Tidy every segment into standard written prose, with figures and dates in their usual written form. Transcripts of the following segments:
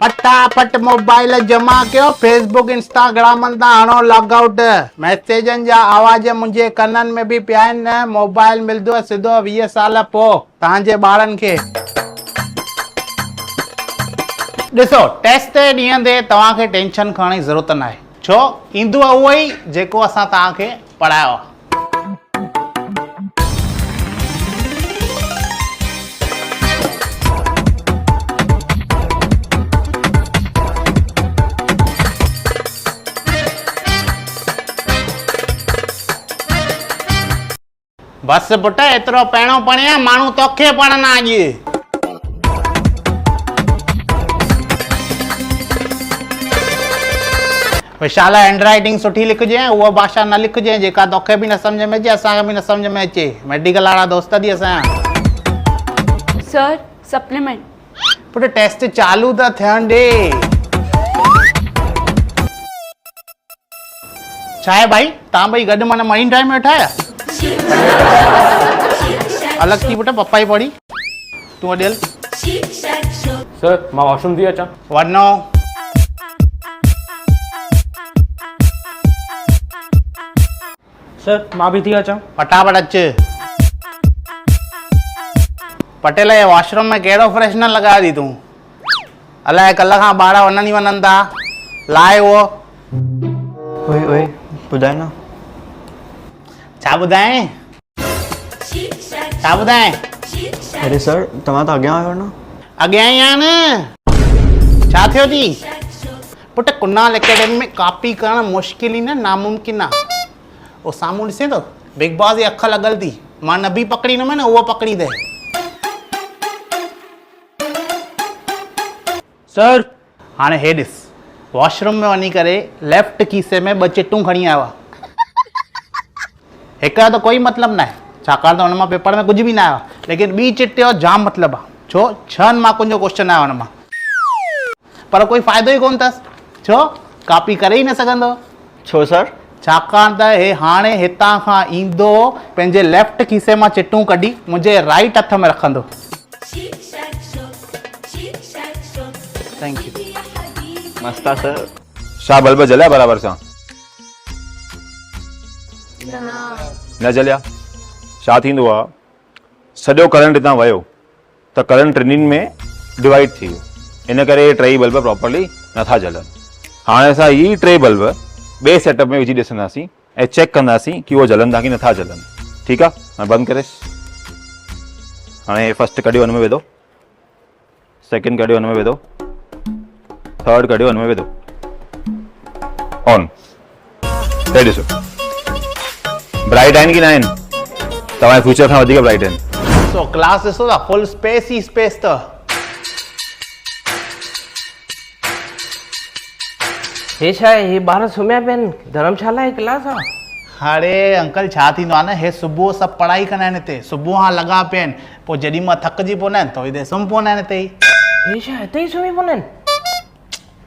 फटाफट मोबाइल जमा कयो, फेसबुक इंस्टाग्राम तां हणो लॉगआउट। मैसेजन जा आवाज मुंहिंजे कननि में बि पिया आहिनि न। मोबाइल मिलंदो सिधो 20 साल पोइ तव्हांजे ॿारनि खे। ॾिसो, टेस्ट ॾींहं ते तव्हांखे टेंशन खणण जी ज़रूरत न आहे, छो ईंदो उहो ई जेको असां तव्हांखे पढ़ायो आहे। बस पुट एतिरो पहिरियों पढ़िया, माण्हू तोखे पढ़ना अॼु। विशाल हैंड राइटिंग सुठी लिखजे, उहा भाषा न लिखजे जेका तोखे बि न सम्झ में अचे, असांखे बि न सम्झ में अचे। मेडिकल वारा दोस्त दी असांजा। Sir supplement. पुट टेस्ट चालू त थियण ॾे। छा आहे भाई, तव्हां ॿई गॾु माना मरीन ड्राइव में वेठा आहियो? अलग थी पुट, पप्पा ही पढ़ी तू अडियल। सर मां वॉशरूम थी अचां। वनो सर मां भी थी अचां। फटाफट अच। पटेल ये वॉशरूम में कहिड़ो फ्रेशनर लॻायो थी तूं? अलाए कल्ह खां ॿार वञनि ई वञनि था। लाए उहो ओए ओए ॿुधाए न। छा ॿुधाएं? छा ॿुधाएं? अरे सर तव्हां त अॻियां आहियो न। अॻियां ई आहियां न। छा थियो थी? पुट कुनाल एकेडमी में कॉपी करणु मुश्किल ई न नामुमकिन आहे। वो साम्हूं ॾिसे थो, बिग बॉस जी अख लॻल थी। मां न बि पकड़ी न उहो पकड़ी दे। सर हाणे हे ॾिस, वॉशरूम में वञी करे लेफ्ट खीसे में 2 चिटूं खणी आयो आहे। हिक जो त कोई मतिलबु न आहे, छाकाणि त हुन मां पेपर में कुझु बि न आयो आहे, लेकिन ॿी चिटे जो जाम मतिलबु आहे। छो 6 मार्कुनि जो क्वेश्चन आयो हुन मां, पर कोई फ़ाइदो ई कोन अथसि। छो कॉपी करे ई न सघंदो। छो सर? छाकाणि त हे हाणे हितां खां ईंदो, पंहिंजे लेफ्ट खीसे मां चिटूं कढी मुंहिंजे राइट हथ में रखंदो। Thank you. मस्त आहे सर। छा बल्ब जलिया बराबर सां? न जलिया? छा थींदो आहे, सॼो करंट हितां वियो त करंट टिनिनि में डिवाइड थी वियो, इन करे इहे 3 बल्ब प्रॉपरली नथा जलनि। हाणे असां इहे 3 बल्ब ॿिए सेटअप में विझी ॾिसंदासीं ऐं चेक कंदासीं कि उहो जलनि था कि नथा जलनि। ठीकु आहे, हाणे बंदि करेसि। हाणे फर्स्ट कढियो हुन में विधो, सेकेंड कढियो हुन में विधो, थर्ड कढियो हुन में विधो। ऑन। हे ॾिसो, ब्राइट आहिनि कि न आहिनि? तव्हांजे फ्यूचर खां वधीक ब्राइट आहिनि। सो क्लास ॾिसो था, फुल स्पेस ई स्पेस अथव। हे छा आहे? हे ॿार सुम्हिया पिया आहिनि, धर्मशाला जी क्लास आहे। अरे अंकल छा थींदो आहे न, हे सुबुह सभु पढ़ाई कंदा आहिनि हिते, सुबुह खां लॻा पिया आहिनि, पोइ जेॾी महिल थकिजी पवंदा आहिनि त हिते सुम्ही पवंदा आहिनि हिते ई। हे छा हिते ई सुम्ही पवंदा आहिनि?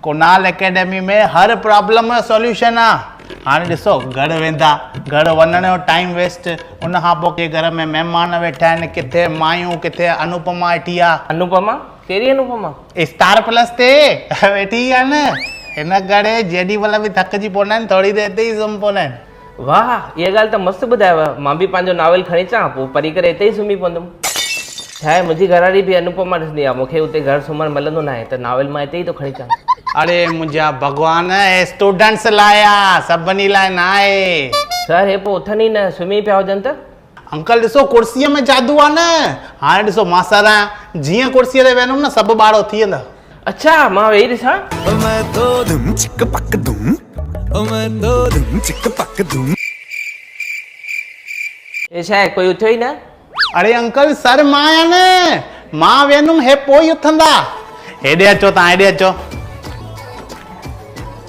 कुनाल एकेडमी में हर प्रॉब्लम जो सॉल्यूशन आहे। हाणे ॾिसो, घर वेंदा, घर वञण जो टाइम वेस्ट, उन खां पोइ के घर में महिमान वेठा आहिनि, किथे मायूं, किथे अनुपमा वेठी आहे। अनुपमा? कहिड़ी अनुपमा? स्टार प्लस ते वेठी आहे न। हिन करे जेॾी महिल बि थकिजी पवंदा आहिनि, थोरी देरि हिते ई सुम्ही पवंदा आहिनि। वाह, इहा ॻाल्हि त मस्तु ॿुधायव। मां बि पंहिंजो नावल खणी अचां, पोइ पढ़ी करे हिते ई सुम्ही पवंदुमि। छा आहे, मुंहिंजी घरवारी बि अनुपमा ॾिसंदी आहे, मूंखे हुते घर सुम्हणु मिलंदो न आहे, त नावल मां हिते ई थो खणी अचां। अरे मुंहिंजा भॻवान, स्टूडेंट्स लाइ आहे, सभिनी लाइ न आहे। सर हे पोइ उथनि ई न, सुम्ही पिया हुजनि त? अंकल ॾिसो, कुर्सीअ में जादू आहे न। हाणे ॾिसो मां सर आहियां, जीअं कुर्सीअ ते वेहंदुमि न, सभु ॿार उथी वेंदा। अच्छा, मां वेही ॾिसां। हे छा आहे, कोई उथियो ई न? अरे अंकल सर मां आहियां न, मां वेहंदुमि, हे पोइ ई उथंदा। हेॾे अचो तव्हां, हेॾे अचो।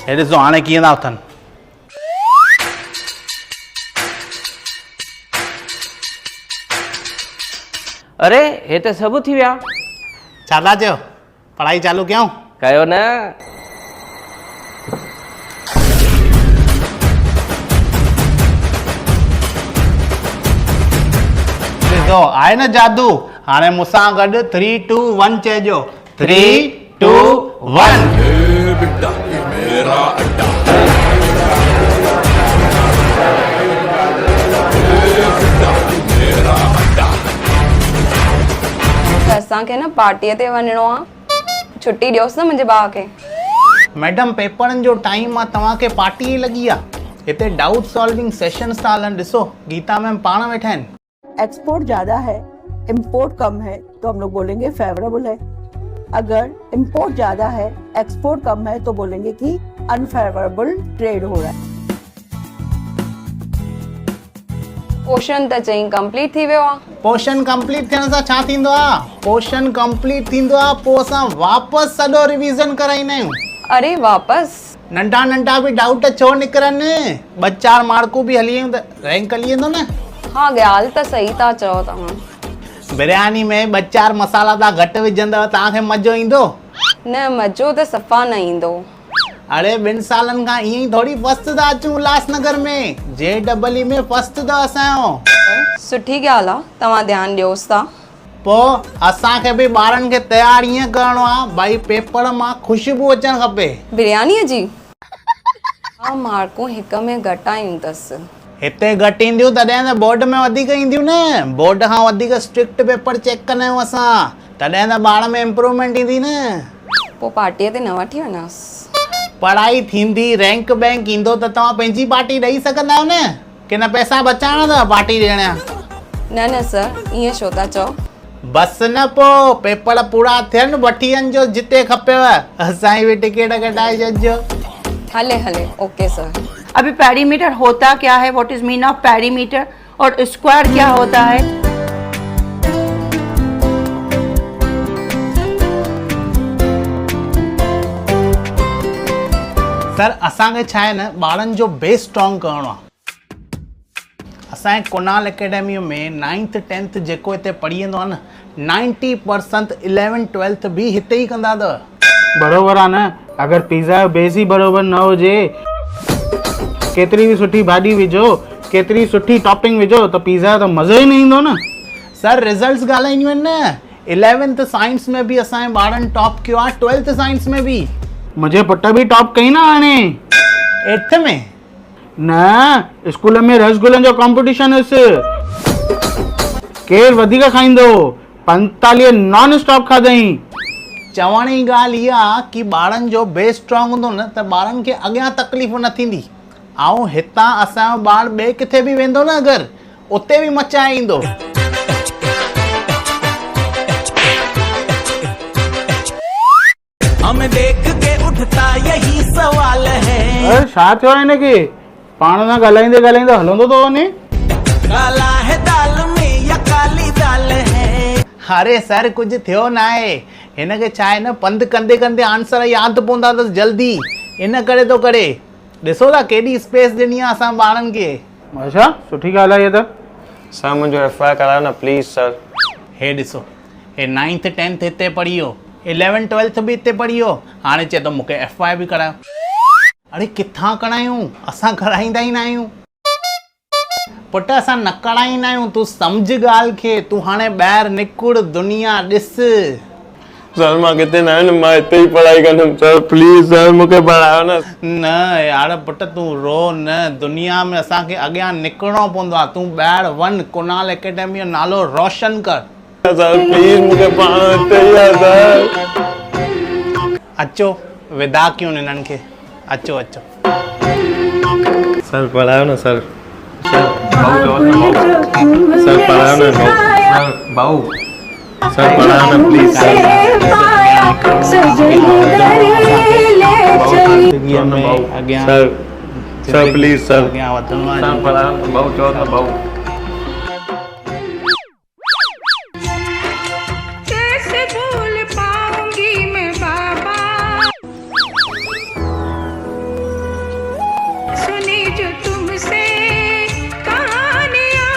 हे ॾिसो हाणे कीअं था उथनि। अरे हे त सभु थी विया। छा था चयो, पढ़ाई चालू कयूं? कयो न। ॾिसो आहे न जादू। हाणे मूंसां गॾु 3 2 1 चइजो। 3 2 1 असांखे न पार्टीअ ते वञिणो आहे छुटी ॾियोसि न मुंहिंजे भाउ खे मैडम पेपरनि जो टाइम आहे तव्हांखे पार्टी ई लॻी आहे हिते डाउट सॉल्विंग सेशंस था हलनि ॾिसो गीता मैम पाण वेठा आहिनि एक्सपोर्ट ज्यादा है इंपोर्ट कम है तो हम लोग बोलेंगे फेवरेबल है। अगर इंपोर्ट ज्यादा है एक्सपोर्ट कम है तो बोलेंगे कि अनफेवरेबल ट्रेड हो रहा है। पोर्शन त चई कंप्लीट थी वियो आहे पोर्शन कंप्लीट थियण सां छा थींदो आहे पोर्शन कंप्लीट थींदो आहे पोइ असां वापसि सॼो रिवीज़न कराईंदा आहियूं अरे वापसि नंढा नंढा बि डाउट छो निकिरनि 2-4 मार्कूं बि हली वेंदा रैंक हली वेंदो न। हा ॻाल्हि त सही था चओ तव्हां बिरयानी में 2-4 मसाला तव्हां घटि विझंदव तव्हांखे मज़ो ईंदो न मज़ो त सफ़ा न ईंदो अरे 2 सालनि खां ईअं ई थोरी फस्ट था अचूं उल्हासनगर में JEE में फस्ट अथव असांजो सुठी ॻाल्हि आहे तव्हां ध्यानु ॾियोसि था पोइ असांखे बि ॿारनि खे तयारु ईअं करिणो आहे भई पेपर मां ख़ुशबू अचणु खपे बिरयानीअ जी हा मार्कूं हिक में घटि आयूं अथसि हिते घटि ईंदियूं तॾहिं त बोर्ड में वधीक ईंदियूं न बोर्ड खां वधीक स्ट्रिक्ट पेपर चेक कंदा आहियूं असां तॾहिं त ॿार में इम्प्रूवमेंट ईंदी न पोइ पार्टीअ ते न वठी वञासि पढ़ाई थींदी रैंक बैंक ईंदो त तव्हां पंहिंजी पार्टी ॾेई सघंदा आहियो न की न पैसा बचाइणा अथव पार्टी ॾियण जा न न सर ईअं छो था चओ बसि न पोइ पेपर पूरा थियनि वठी वञिजो जिते खपेव असांजी बि टिकट कटाए छॾिजो हले हले ओके सर अभी पेरीमीटर होता क्या है, what is mean of perimeter, और स्क्वायर क्या होता है। सर असांखे छा आहे न ॿारनि जो बेस स्ट्रॉन्ग करिणो आहे असांजे कुनाल अकेडमी में 9th 10th जेको हिते पढ़ी वेंदो आहे न 90% 11th 12th बि हिते ई कंदा अथव बरोबर आहे न अगरि पिज़्ज़ा जो बेस ई बरोबर न हुजे केतिरी बि सुठी भाॼी विझो केतिरी सुठी टॉपिंग विझो त पिज़्ज़ा त मज़ो ई न ईंदो न। सर रिज़ल्ट्स ॻाल्हाईंदियूं आहिनि न 11th साइंस में बि असांजे ॿारनि टॉप कयो आहे 12th साइंस में बि मुंहिंजे पुट बि टॉप कई न हाणे 8th में न स्कूल में रसगुल्लनि जो कॉम्पिटिशन हुयुसि केरु वधीक खाईंदो 45 नॉन स्टॉप खाधई। चवण जी ॻाल्हि इहा आहे की ॿारनि जो बेस स्ट्रॉन्ग हूंदो न त ॿारनि खे अॻियां तकलीफ़ न थींदी ऐं हितां असांजो ॿारु ॿिए किथे बि वेंदो न अगरि उते बि मचाए ईंदो। हमें देख के उठता यही सवाल है अरे छा थियो आहे हिनखे पाण सां ॻाल्हाईंदे ॻाल्हाईंदे हलंदो थो वञे काला है दाल में या काली दाल है। अरे सर कुझु थियो न आहे हिनखे छा आहे न पंधु कंदे कंदे आंसर यादि पवंदा अथसि जल्दी इन करे थो करे ॾिसो था केॾी स्पेस ॾिनी आहे असां ॿारनि खे। अच्छा सुठी ॻाल्हि आहे इहा त सर मुझे FY कराओ ना प्लीज़ सर। हे ॾिसो हे 9th 10th हिते पढ़ी वियो 11th 12th बि हिते पढ़ी वियो हाणे चए थो मूंखे FY बि करायो। अरे किथां करायूं असां कराईंदा ई न आहियूं पुट असां न कराईंदा आहियूं तूं सम्झ ॻाल्हि खे तूं हाणे ॿाहिरि निकुर दुनिया ॾिस। सर मां किथे न आहियां मां हिते ई पढ़ाई कंदुमि सर प्लीज़ सर मूंखे पढ़ायो न। न यार पुट तूं रो न दुनिया में असांखे अॻियां निकिरणो पवंदो आहे तूं ॿाहिरि वञ कुनाल अकेडमी जो नालो रोशन कर। सर प्लीज़ मूंखे पढ़ायो हिते ई आहे सर। अचो विदा कयूं हिननि खे अचो अचो सर पढ़ायो न सर। सर पढ़ायो न सर भाऊ सर पढ़ायो न please sir sir please sir अॻियां वधणो आहे सर पढ़ायो न भाऊ चओ न भाऊ। कैसे भूल पाऊंगी मैं बाबा सुनी जो तुमसे कहानियां।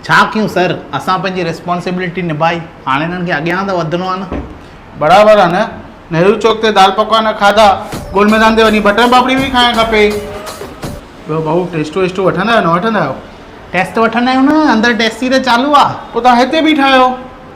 छा कयूं सर असां पंहिंजी रिस्पॉन्सिबिलिटी निभाई हाणे हिननि खे अॻियां त वधणो आहे न। बराबरि आहे न नेहरू चौक ते दाल पकवान खाधा गोल मैदान ते वञी बटर पापड़ी बि खाइणु खपे। ॿियो भाऊ टेस्टूं वेस्टूं वठंदा आहियो न वठंदा आहियो? टेस्ट वठंदा आहियूं न अंदरि टेस्ट त चालू आहे। पोइ तव्हां हिते बि ठाहियो।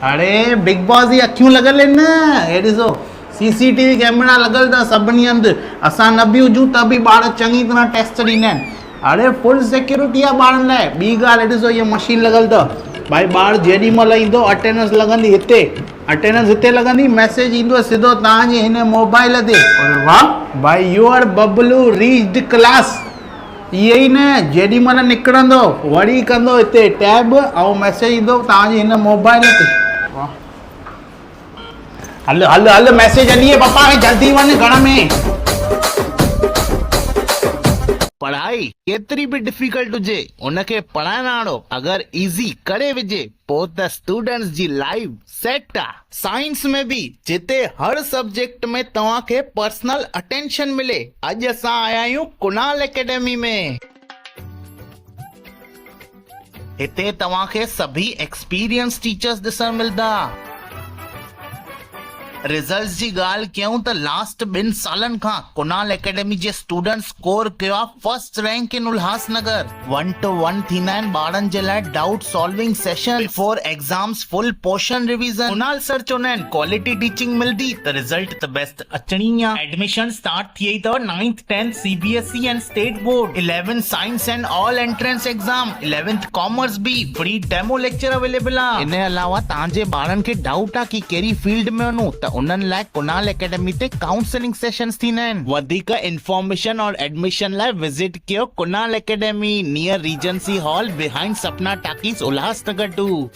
अरे बिग बॉस जी अखियूं लॻल आहिनि न, हे ॾिसो CCTV कैमरा लॻल अथव सभिनी हंधि। असां न बि हुजूं त बि ॿार चङी तरह टेस्ट ॾींदा आहिनि। अरे फुल सिक्योरिटी आहे ॿारनि लाइ। ॿी ॻाल्हि ॾिसो इहा मशीन लॻल अथव, भाई ॿार जेॾी महिल ईंदो अटेंडेंस लॻंदी हिते, अटेंडेंस हिते लॻंदी, मैसेज ईंदो सिधो तव्हांजे हिन मोबाइल ते। अरे वाह भाई, यूअर बबलू रीच्ड क्लास। इहे ई न, जेॾी महिल निकिरंदो वरी कंदो हिते टैब ऐं मैसेज ईंदो तव्हांजे हिन मोबाइल ते। वाह, हल हल हल मैसेज हलिए पप्पा खे जल्दी वञ घर में। पढ़ाई केतिरी बि डिफिकल्ट हुजे उनखे पढ़ाइण वारो अगरि इज़ी करे विझे पोइ त स्टूडेंट्स जी लाइफ सेट आहे। साइंस में बि जिते हर सब्जेक्ट में तव्हांखे पर्सनल अटेंशन मिले। अॼु असां आया आहियूं कुणाल एकेडमी में। हिते तव्हांखे सभी एक्सपीरियंस टीचर्स ॾिसण मिलंदा। रिजल्ट्स जी ॻाल्हि कयूं त लास्ट 2 सालनि खां कुणाल एकेडमी जे स्टूडेंट स्कोर कयो आहे first rank in Ulhasnagar. 1-to-1 थींदा आहिनि ॿारनि जे लाइ doubt solving session before exams, full portion revision. Kunal sir चवंदा आहिनि क्वालिटी टीचिंग मिलंदी त रिजल्ट त बेस्ट अचणी आहे। एडमिशन स्टार्ट थी वई अथव 9th 10th CBSE and state board, 11th science and all entrance exam, 11th commerce be. Free demo lecture available आहे। इन अलावा तव्हांजे ॿारनि खे डाउट आहे कि कहिड़ी फील्ड में वञूं त उन्हनि लाइ कुणाल एकेडमी ते काउंसलिंग सेशंस थींदा आहिनि। वधीक इंफॉर्मेशन और एडमिशन लाइ विजिट कयो Kunal academy near Regency hall behind सपना टाकीज उल्हासनगर 2।